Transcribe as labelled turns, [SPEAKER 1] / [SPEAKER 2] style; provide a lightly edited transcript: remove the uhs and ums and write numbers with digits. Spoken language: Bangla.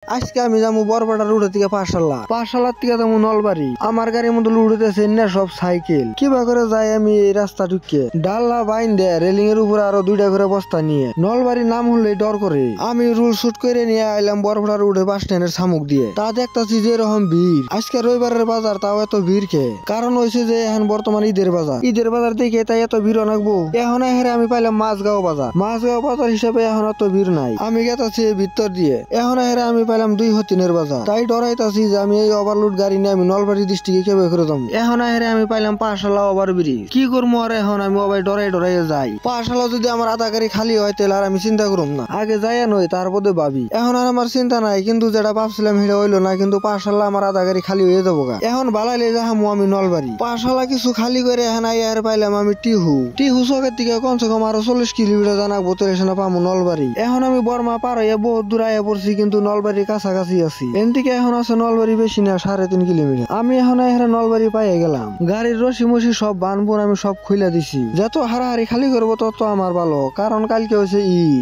[SPEAKER 1] আজকে আমি যাবো বরপাটা রোড থেকে পাঠশালার থেকে যাবো নলবাড়ি। আমার গাড়ির মধ্যে উঠেছে না সব সাইকেল। কিবা করে যাই আমি এই রাস্তা ঢুকে ডাল্লা বাইন দে রেলিং এর উপরে আরো 2টা করে বস্তা নিয়ে নলবাড়ির নাম হলেই ডর করে। আমি রুল শুট করে নিয়ে আইলাম বরপাটা রোডে বাস স্ট্যান্ডের সামুক দিয়ে। তা দেখতেছি যে এরকম ভিড়। আজকে রবিবারের বাজার, তাও এত ভিড় কে? কারণ হয়েছে যে এখন বর্তমান ঈদের বাজার দেখে তাই এত ভিড় অনেকবো। এখন হেরে আমি পাইলাম মাছগাঁও বাজার হিসাবে এখন এত ভিড় নাই। আমি গেতাছি ভিতর দিয়ে, এখন হেরে আমি পাইলাম 2 হতিনের বাজার। তাই ডরাইতাছি যে আমি এই ওভারলোড গাড়ি নিয়ে আমি নলবাড়ি ডিস্ট্রিক্টে কেবে করে যাবো। এখন হেরে আমি পাইলাম পাঠশালা ওভার ব্রিজ। কি করবো আর এখন আমি ওবাই ডরাই যাই। পাঠশালা যদি আমার আধা গাড়ি খালি হয় তাহলে আর আমি চিন্তা করুম না, আগে যাই নই তারপরে ভাবি। এখন আর আমার চিন্তা নাই, কিন্তু যেটা ভাবছিলাম সেটা হইলো না। কিন্তু পাঠশালা আমার আধা গাড়ি খালি হয়ে যাবো গা। এখন বালাইলে যাহামু আমি নলবাড়ি। পাঠশালা কিছু খালি করে এখন আইয়ার পাইলাম আমি টিহু চকের থেকে কমসে কম আরো 40 কিলোমিটার জানাবো তেলেশনা পামু নলবাড়ি। এখন আমি বর্মা পার হইয়া বহুত দূর আইয়া পড়ছি, কিন্তু নলবাড়ির কাছাকাছি আছি। এন থেকে এখন আছে নলবাড়ি বেশি না 3.5 কিলোমিটার। আমি এখন নলবাড়ি পাইয়ে গেলাম। গাড়ির রশি মশি সব বানবুন আমি সব খুলে দিছি। যত হারাহারি খালি করবো তত আমার ভালো, কারণ কালকে হয়েছে ঈদ।